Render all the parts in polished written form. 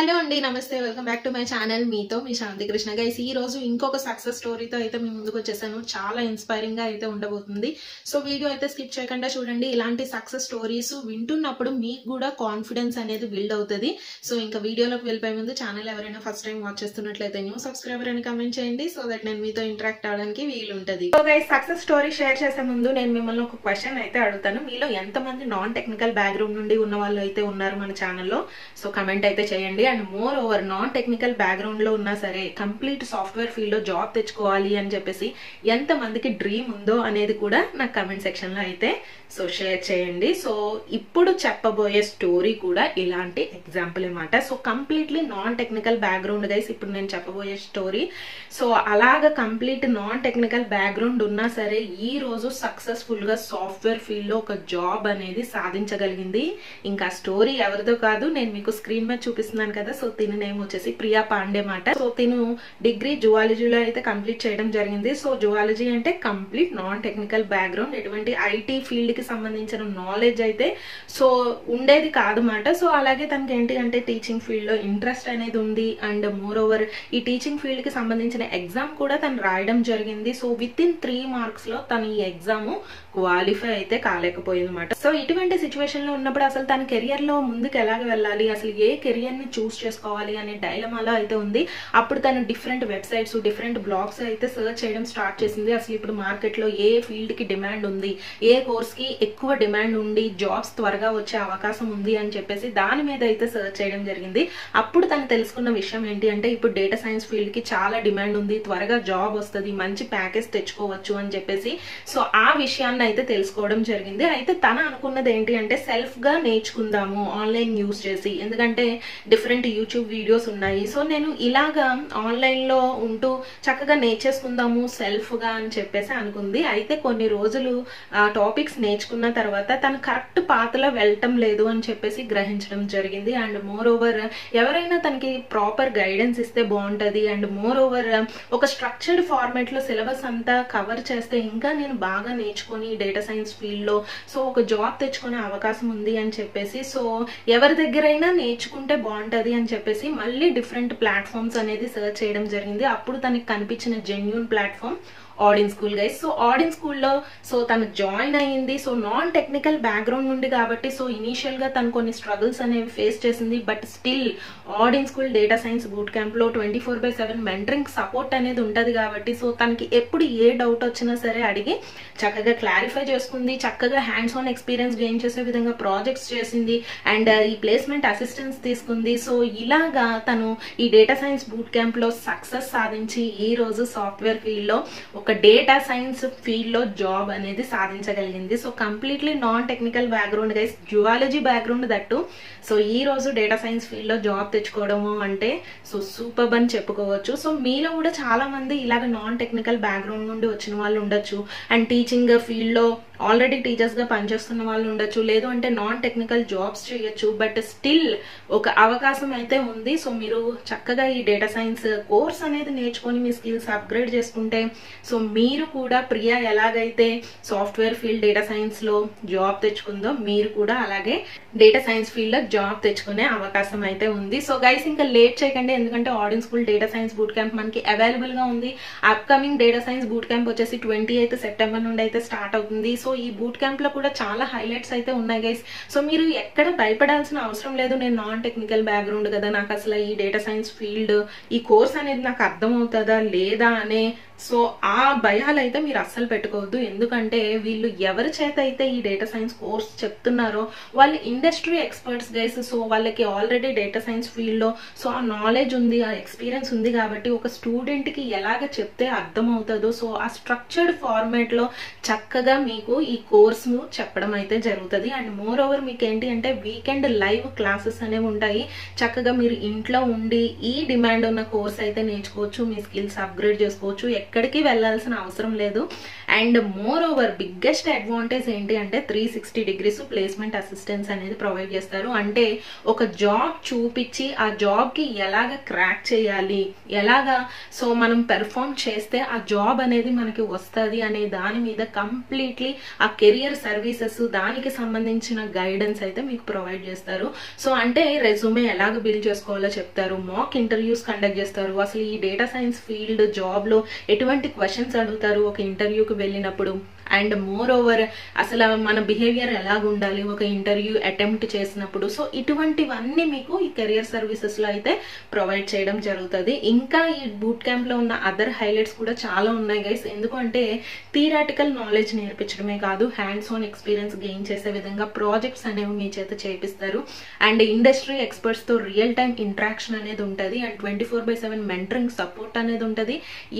Hello అండి, నమస్తే. Welcome back to my channel. మీతో మీ శాంతి కృష్ణ. గైస్, ఈ రోజు ఇంకొక సక్సెస్ స్టోరీతో అయితే మీ ముందుకు వచ్చేసాను. చాలా ఇన్స్పైరింగ్ గా అయితే ఉండబోతుంది. సో వీడియో అయితే స్కిప్ చేయకుండా చూడండి. ఇలాంటి సక్సెస్ స్టోరీస్ వింటున్నప్పుడు మీకు కూడా కాన్ఫిడెన్స్ అనేది బిల్డ్ అవుతుంది. సో ఇంకా వీడియోలోకి వెళ్ళిపోయే ముందు ఛానల్ ఎవరైనా ఫస్ట్ టైం వాచ్ చేస్తున్నట్లయితే న్యూ సబ్స్క్రైబర్ అని కమెంట్ చేయండి, సో దట్ నేను మీతో ఇంటరాక్ట్ అవడానికి వీలుంటది. So guys, success story share చేసే ముందు నేను మిమ్మల్ని ఒక క్వశ్చన్ అయితే అడుగుతాను. మీలో ఎంతమంది నాన్ టెక్నికల్ బ్యాక్గ్రౌండ్ నుండి ఉన్న వాళ్ళు అయితే ఉన్నారు మన ఛానల్లో? సో కమెంట్ అయితే చేయండి. And more over non technical background లో ఉన్నా సరే కంప్లీట్ సాఫ్ట్వేర్ ఫీల్డ్ లో జాబ్ తెచ్చుకోవాలి అని చెప్పేసి ఎంత మందికి డ్రీమ్ ఉందో అనేది కూడా నాకు కమెంట్ సెక్షన్ లో అయితే సో షేర్ చేయండి. సో ఇప్పుడు చెప్పబోయే స్టోరీ కూడా ఇలాంటి ఎగ్జాంపుల్ అన్నమాట. So completely non technical background guys ఇప్పుడు నేను చెప్పబోయే స్టోరీ. సో అలాగా కంప్లీట్ నాన్ టెక్నికల్ బ్యాక్గ్రౌండ్ ఉన్నా సరే ఈ రోజు సక్సెస్ఫుల్ గా సాఫ్ట్వేర్ ఫీల్డ్ లో ఒక జాబ్ అనేది సాధించగలిగింది. ఇంకా స్టోరీ ఎవరిదో కాదు, నేను మీకు స్క్రీన్ మీద చూపిస్తున్నాను కదా. సో తిని నేమ్ వచ్చేసి ప్రియా పాండే మాట. సో తిను డిగ్రీ జువాలజీలో అయితే కంప్లీట్ చేయడం జరిగింది. సో జువాలజీ అంటే కంప్లీట్ నాన్ టెక్నికల్ బ్యాక్గ్రౌండ్, ఎటువంటి ఐటీ ఫీల్డ్ కి సంబంధించిన నాలెడ్జ్ అయితే సో ఉండేది కాదన్నమాట. సో అలాగే తనకి ఏంటి అంటే టీచింగ్ ఫీల్డ్ లో ఇంట్రెస్ట్ అనేది ఉంది. అండ్ మోర్ ఓవర్ ఈ టీచింగ్ ఫీల్డ్ కి సంబంధించిన ఎగ్జామ్ కూడా తను రాయడం జరిగింది. సో విత్ ఇన్ 3 మార్క్స్ లో తను ఈ ఎగ్జామ్ క్వాలిఫై అయితే కాలేకపోయింది అనమాట. సో ఇటువంటి సిచ్యువేషన్ లో ఉన్నప్పుడు అసలు తన కెరియర్ లో ముందుకు ఎలాగ వెళ్ళాలి, అసలు ఏ కెరియర్ ని చూస్ చేసుకోవాలి అనే డైలమాలో అయితే ఉంది. అప్పుడు తను డిఫరెంట్ వెబ్సైట్స్, డిఫరెంట్ బ్లాగ్స్ అయితే సర్చ్ చేయడం స్టార్ట్ చేసింది. అసలు ఇప్పుడు మార్కెట్ లో ఏ ఫీల్డ్ కి డిమాండ్ ఉంది, ఏ కోర్స్ కి ఎక్కువ డిమాండ్ ఉండి జాబ్స్ త్వరగా వచ్చే అవకాశం ఉంది అని చెప్పేసి దాని మీద అయితే సర్చ్ చేయడం జరిగింది. అప్పుడు తను తెలుసుకున్న విషయం ఏంటి అంటే ఇప్పుడు డేటా సైన్స్ ఫీల్డ్ కి చాలా డిమాండ్ ఉంది, త్వరగా జాబ్ వస్తుంది, మంచి ప్యాకేజ్ తెచ్చుకోవచ్చు అని చెప్పేసి సో ఆ విషయాన్ని అయితే తెలుసుకోవడం జరిగింది. అయితే తన అనుకున్నది ఏంటి అంటే సెల్ఫ్ గా నేర్చుకుందాము ఆన్లైన్ యూస్ చేసి, ఎందుకంటే డిఫరెంట్ యూట్యూబ్ వీడియోస్ ఉన్నాయి. సో నేను ఇలాగా ఆన్లైన్ లో ఉంటూ చక్కగా నేర్చేసుకుందాము సెల్ఫ్ గా అని చెప్పేసి అనుకుంది. అయితే కొన్ని రోజులు టాపిక్స్ నేర్చుకున్న తర్వాత తను కరెక్ట్ పాత్రలో వెళ్ళటం లేదు అని చెప్పేసి గ్రహించడం జరిగింది. అండ్ మోర్ ఓవర్ ఎవరైనా తనకి ప్రాపర్ గైడెన్స్ ఇస్తే బాగుంటది. అండ్ మోర్ ఓవర్ ఒక స్ట్రక్చర్డ్ ఫార్మాట్ లో సిలబస్ అంతా కవర్ చేస్తే ఇంకా నేను బాగా నేర్చుకొని డేటా సైన్స్ ఫీల్డ్ లో సో ఒక జాబ్ తెచ్చుకునే అవకాశం ఉంది అని చెప్పేసి సో ఎవరి దగ్గరైనా నేర్చుకుంటే బాగుంటది అని చెప్పేసి మళ్ళీ డిఫరెంట్ ప్లాట్ఫామ్స్ అనేది సర్చ్ చేయడం జరిగింది. అప్పుడు తనకి కనిపించిన genuine platform Odin school guys. So Odin స్కూల్లో సో తను జాయిన్ అయ్యింది. సో నాన్ టెక్నికల్ బ్యాక్గ్రౌండ్ నుండి కాబట్టి సో ఇనీషియల్ గా తను కొన్ని స్ట్రగుల్స్ అనేవి ఫేస్ చేసింది. But still Odin school data science boot camp లో 24/7 మెంటరింగ్ సపోర్ట్ అనేది ఉంటది కాబట్టి సో తనకి ఎప్పుడు ఏ డౌట్ వచ్చినా సరే అడిగి చక్కగా క్లారిఫై చేసుకుంది. చక్కగా హ్యాండ్స్ ఆన్ ఎక్స్పీరియన్స్ గెయిన్ చేసే విధంగా ప్రాజెక్ట్స్ చేసింది. అండ్ ఈ ప్లేస్మెంట్ అసిస్టెన్స్ తీసుకుంది. సో ఇలాగా తను ఈ డేటా సైన్స్ బూట్ క్యాంప్ లో సక్సెస్ సాధించి ఈ రోజు సాఫ్ట్వేర్ ఫీల్డ్ లో ఒక డేటా సైన్స్ ఫీల్డ్ లో జాబ్ అనేది సాధించగలిగింది. So completely non technical background guys, zoology background that. So ఈ రోజు డేటా సైన్స్ ఫీల్డ్ లో జాబ్ తెచ్చుకోవడము అంటే సో సూపర్ అని చెప్పుకోవచ్చు. సో మీలో కూడా చాలా మంది ఇలాగ నాన్ టెక్నికల్ బ్యాక్గ్రౌండ్ నుండి వచ్చిన వాళ్ళు ఉండొచ్చు. అండ్ టీచింగ్ ఫీల్డ్ లో ఆల్రెడీ టీచర్స్ గా పనిచేస్తున్న వాళ్ళు ఉండొచ్చు, లేదు అంటే నాన్ టెక్నికల్ జాబ్స్ చేయొచ్చు. బట్ స్టిల్ ఒక అవకాశం అయితే ఉంది. సో మీరు చక్కగా ఈ డేటా సైన్స్ కోర్స్ అనేది నేర్చుకొని మీ స్కిల్స్ అప్గ్రేడ్ చేసుకుంటే సో మీరు కూడా ప్రియా ఎలాగైతే సాఫ్ట్వేర్ ఫీల్డ్ డేటా సైన్స్ లో జాబ్ తెచ్చుకుందో మీరు కూడా అలాగే డేటా సైన్స్ ఫీల్డ్ లో జాబ్ తెచ్చుకునే అవకాశం అయితే ఉంది. సో గైస్ ఇంకా లేట్ చేయకండి, ఎందుకంటే Odin school data science boot camp మనకి అవైలబుల్ గా ఉంది. Upcoming data science boot camp వచ్చేసి 28 సెప్టెంబర్ నుండి అయితే స్టార్ట్ అవుతుంది. సో ఈ బూట్ క్యాంప్ లో కూడా చాలా హైలైట్స్ అయితే ఉన్నాయి గైస్. సో మీరు ఎక్కడ భయపడాల్సిన అవసరం లేదు. నేను నాన్ టెక్నికల్ బ్యాక్గ్రౌండ్ కదా, నాకు అసలు ఈ డేటా సైన్స్ ఫీల్డ్ ఈ కోర్స్ అనేది నాకు అర్థం అవుతుందా లేదా అనే సో ఆ భయాలు అయితే మీరు అస్సలు పెట్టుకోవద్దు. ఎందుకంటే వీళ్ళు ఎవరి చేత అయితే ఈ డేటా సైన్స్ కోర్స్ చెప్తున్నారో వాళ్ళు ఇండస్ట్రీ ఎక్స్పర్ట్స్ గైస్. సో వాళ్ళకి ఆల్రెడీ డేటా సైన్స్ ఫీల్డ్ లో సో ఆ నాలెడ్జ్ ఉంది, ఆ ఎక్స్పీరియన్స్ ఉంది కాబట్టి ఒక స్టూడెంట్ కి ఎలాగ చెప్తే అర్థం అవుతుందో సో ఆ స్ట్రక్చర్డ్ ఫార్మాట్ లో చక్కగా మీకు ఈ కోర్స్ ను చెప్పడం అయితే జరుగుతుంది. అండ్ మోర్ ఓవర్ మీకు ఏంటి అంటే వీకెండ్ లైవ్ క్లాసెస్ అనేవి ఉంటాయి. చక్కగా మీరు ఇంట్లో ఉండి ఈ డిమాండ్ ఉన్న కోర్స్ అయితే నేర్చుకోవచ్చు, మీ స్కిల్స్ అప్గ్రేడ్ చేసుకోవచ్చు, ఎక్కడికి వెళ్ళాల్సిన అవసరం లేదు. And more over biggest advantage ఏంటి అంటే 360 degrees ప్లేస్మెంట్ అసిస్టెన్స్ అనేది ప్రొవైడ్ చేస్తారు. అంటే ఒక జాబ్ చూపించి ఆ జాబ్ కి ఎలాగ క్రాక్ చేయాలి, ఎలాగా సో మనం పెర్ఫార్మ్ చేస్తే ఆ జాబ్ అనేది మనకి వస్తుంది అనే దాని మీద కంప్లీట్లీ ఆ కెరియర్ సర్వీసెస్ దానికి సంబంధించిన గైడెన్స్ అయితే మీకు ప్రొవైడ్ చేస్తారు. సో అంటే రెజ్యూమే ఎలాగ బిల్డ్ చేసుకోవాలో చెప్తారు, మాక్ ఇంటర్వ్యూస్ కండక్ట్ చేస్తారు, అసలు ఈ డేటా సైన్స్ ఫీల్డ్ జాబ్ లో ఎటువంటి క్వశ్చన్స్ అడుగుతారు ఒక ఇంటర్వ్యూకి వెళ్ళినప్పుడు, అండ్ మోర్ ఓవర్ అసలు మన బిహేవియర్ ఎలాగ ఉండాలి ఒక ఇంటర్వ్యూ అటెంప్ట్ చేసినప్పుడు. సో ఇటువంటివన్నీ మీకు ఈ కెరియర్ సర్వీసెస్ లో అయితే ప్రొవైడ్ చేయడం జరుగుతుంది. ఇంకా ఈ బూట్ క్యాంప్ లో ఉన్న అదర్ హైలైట్స్ కూడా చాలా ఉన్నాయి గైస్. ఎందుకంటే థియరాటికల్ నాలెడ్జ్ నేర్పించడమే కాదు, హ్యాండ్స్ ఆన్ ఎక్స్పీరియన్స్ గెయిన్ చేసే విధంగా ప్రాజెక్ట్స్ అనేవి మీ చేత చేపిస్తారు. అండ్ ఇండస్ట్రీ ఎక్స్పర్ట్స్ తో రియల్ టైమ్ ఇంటరాక్షన్ అనేది ఉంటుంది. అండ్ 24/7 మెంటరింగ్ సపోర్ట్ అనేది ఉంటుంది.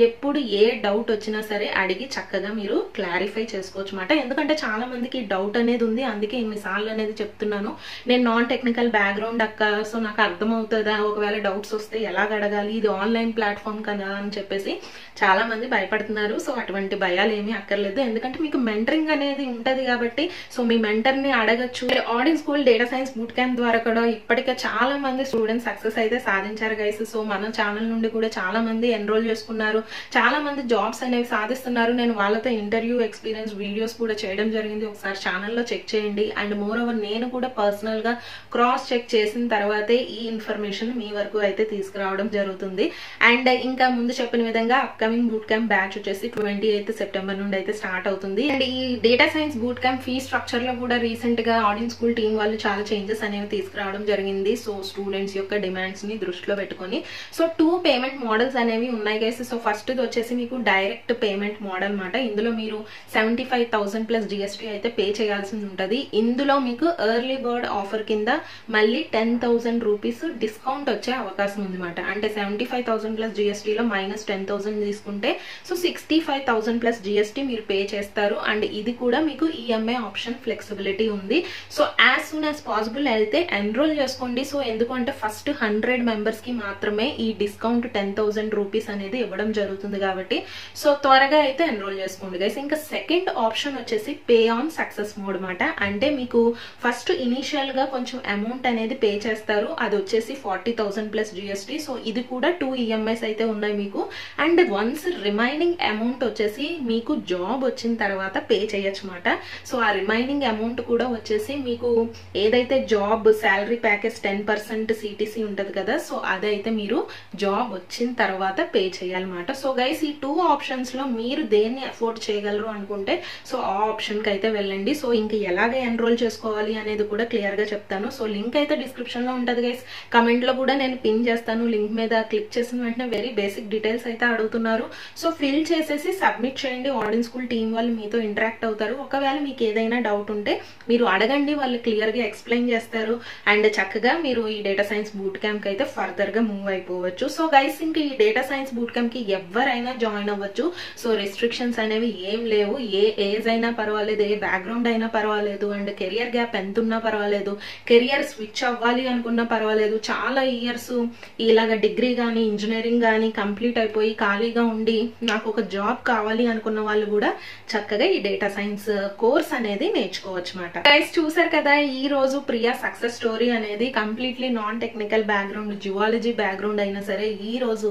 ఎప్పుడు ఏ డౌట్ వచ్చినా సరే అడిగి చక్కగా మీరు క్లారిఫై చేసుకోవచ్చు మాట. ఎందుకంటే చాలా మందికి డౌట్ అనేది ఉంది, అందుకే ఇన్నిసార్లు అనేది చెప్తున్నాను. నేను నాన్ టెక్నికల్ బ్యాక్గ్రౌండ్ అక్క, సో నాకు అర్థమవుతుందా, ఒకవేళ డౌట్స్ వస్తే ఎలాగ అడగాలి, ఇది ఆన్లైన్ ప్లాట్ఫామ్ కదా అని చెప్పేసి చాలా మంది భయపడుతున్నారు. సో అటువంటి భయాలు ఏమీ అక్కర్లేదు, ఎందుకంటే మీకు మెంటరింగ్ అనేది ఉంటది కాబట్టి సో మీ మెంటర్ ని అడగచ్చు. Audience school data science boot camp ద్వారా కూడా ఇప్పటికే చాలా మంది స్టూడెంట్స్ సక్సెస్ అయితే సాధించారు గైస్. సో మన ఛానల్ నుండి కూడా చాలా మంది ఎన్రోల్ చేసుకున్నారు, చాలా మంది జాబ్స్ అనేవి సాధిస్తున్నారు. నేను వాళ్ళతో ఇంటర్వ్యూ ఎక్స్పీరియన్స్ వీడియోస్ కూడా చేయడం జరిగింది, ఒకసారి ఛానల్లో చెక్ చేయండి. అండ్ మోర్ ఓవర్ నేను కూడా పర్సనల్ గా క్రాస్ చెక్ చేసిన తర్వాతే ఈ ఇన్ఫర్మేషన్ మీ వరకు అయితే తీసుకురావడం జరుగుతుంది. అండ్ ఇంకా ముందు చెప్పిన విధంగా అప్కమింగ్ బూట్ క్యాంప్ బ్యాచ్ వచ్చేసి 28th September నుండి అయితే స్టార్ట్ అవుతుంది. అండ్ ఈ data science boot camp fee structure లో కూడా రీసెంట్ గా ఆడియన్స్ స్కూల్ టీం వాళ్ళు చాలా చేంజెస్ అనేవి తీసుకురావడం జరిగింది. సో స్టూడెంట్స్ యొక్క డిమాండ్స్ ని దృష్టిలో పెట్టుకొని సో 2 పేమెంట్ మోడల్స్ అనేవి ఉన్నాయి గైస్. సో ఫస్ట్ వచ్చేసి మీకు డైరెక్ట్ పేమెంట్ మోడల్ మాట. ఇందులో మీరు 75,000 ప్లస్ జిఎస్టీ అయితే పే చేయాల్సి ఉంటుంది. ఇందులో మీకు ఎర్లీ బర్డ్ ఆఫర్ కింద మళ్ళీ 10,000 రూపీస్ డిస్కౌంట్ వచ్చే అవకాశం ఉంది మాట. అంటే 75,000 ప్లస్ జిఎస్టీలో మైనస్ 10,000 తీసుకుంటే సో 65,000 ప్లస్ జిఎస్టీ మీరు పే చేస్తారు. అండ్ ఇది కూడా మీకు ఈఎంఐ ఆప్షన్ ఫ్లెక్సిబిలిటీ ఉంది. So as soon as possible అయితే ఎన్రోల్ చేసుకోండి. సో ఎందుకంటే ఫస్ట్ 100 మెంబర్స్ కి మాత్రమే ఈ డిస్కౌంట్ 10,000 రూపీస్ అనేది ఇవ్వడం జరుగుతుంది కాబట్టి సో త్వరగా అయితే ఎన్రోల్ చేసుకోండి గైస్. ఇంకా సెకండ్ ఆప్షన్ వచ్చేసి పే ఆన్ సక్సెస్ మోడ్ మాట. అంటే మీకు ఫస్ట్ ఇనిషియల్ గా కొంచెం అమౌంట్ అనేది పే చేస్తారు, అది వచ్చేసి 40,000 ప్లస్ జిఎస్టీ. సో ఇది కూడా 2 ఈఎంఐస్ అయితే ఉన్నాయి మీకు. అండ్ వన్స్ రిమైనింగ్ అమౌంట్ వచ్చేసి మీకు జాబ్ వచ్చిన తర్వాత పే చేయొచ్చు మాట. సో ఆ రిమైనింగ్ అమౌంట్ కూడా వచ్చేసి మీకు ఏదైతే జాబ్ శాలరీ ప్యాకేజ్ 10% సిటీసీ ఉంటది కదా, సో అదైతే మీరు జాబ్ వచ్చిన తర్వాత పే చేయాలన్నమాట. సో గైస్ ఈ 2 ఆప్షన్స్ లో మీరు దేన్ని అఫోర్డ్ చేయగలరు అనుకుంటే సో ఆ ఆప్షన్ కి అయితే వెళ్ళండి. సో ఇంకా ఎలాగ ఎన్రోల్ చేసుకోవాలి అనేది కూడా క్లియర్ గా చెప్తాను. సో లింక్ అయితే డిస్క్రిప్షన్ లో ఉంటది గైస్, కమెంట్ లో కూడా నేను పిన్ చేస్తాను. లింక్ మీద క్లిక్ చేసిన వెంటనే వెరీ బేసిక్ డీటెయిల్స్ అయితే అడుగుతున్నారు. సో ఫిల్ చేసేసి సబ్మిట్ చేయండి. ఆడియన్స్ స్కూల్ టీం వాళ్ళు మీతో ఇంటరాక్ట్ అవుతారు. ఒకవేళ మీకు ఏదైనా డౌట్ ఉంటే మీరు అడగండి, వాళ్ళు క్లియర్ గా ఎక్స్ప్లెయిన్ చేస్తారు. అండ్ చక్కగా మీరు ఈ డేటా సైన్స్ బూట్ క్యాంప్ కి అయితే ఫర్దర్ గా మూవ్ అయిపోవచ్చు. సో గైస్ ఇంకా ఈ డేటా సైన్స్ బూట్ క్యాంప్ కి ఎవరైనా జాయిన్ అవ్వచ్చు. సో రెస్ట్రిక్షన్స్ అనేవి ఏం లేవు. ఏ ఏజ్ అయినా పర్వాలేదు, ఏ బ్యాక్గ్రౌండ్ అయినా పర్వాలేదు, అండ్ కెరియర్ గ్యాప్ ఎంత ఉన్నా పర్వాలేదు, కెరియర్ స్విచ్ అవ్వాలి అనుకున్నా పర్వాలేదు, చాలా ఇయర్స్ ఇలాగ డిగ్రీ కానీ ఇంజనీరింగ్ కానీ కంప్లీట్ అయిపోయి ఖాళీగా ఉండి నాకు ఒక జాబ్ కావాలి అనుకున్న వాళ్ళు కూడా చక్కగా ఈ డేటా సైన్స్ కోర్స్ అనేది నేర్చుకోవచ్చు అన్నమాట. గైస్ చూసారు కదా ఈ రోజు ప్రియా సక్సెస్ స్టోరీ అనేది. Completely non technical background, geology background అయినా సరే ఈ రోజు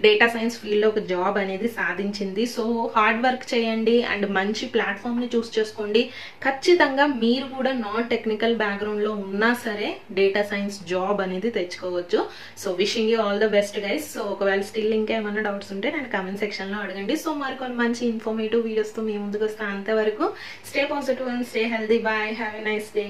డేటా సైన్స్ ఫీల్డ్ లో ఒక జాబ్ అనేది సాధించింది. సో హార్డ్ వర్క్ చేయండి అండ్ మంచి ప్లాట్ఫామ్ ని చూస్ చేసుకోండి. ఖచ్చితంగా మీరు కూడా నాన్ టెక్నికల్ బ్యాక్గ్రౌండ్ లో ఉన్నా సరే డేటా సైన్స్ జాబ్ అనేది తెచ్చుకోవచ్చు. So wishing you all the best guys. So ఒకవేళ స్టిల్ ఇంకా ఏమైనా డౌట్స్ ఉంటే నేను కామెంట్ సెక్షన్ లో అడగండి. సో మరికొన్ని మంచి ఇన్ఫర్మేటివ్ వీడియోస్ తో మీ ముందుకు వస్తాను. అంతవరకు stay positive and stay healthy. Bye, have a nice day.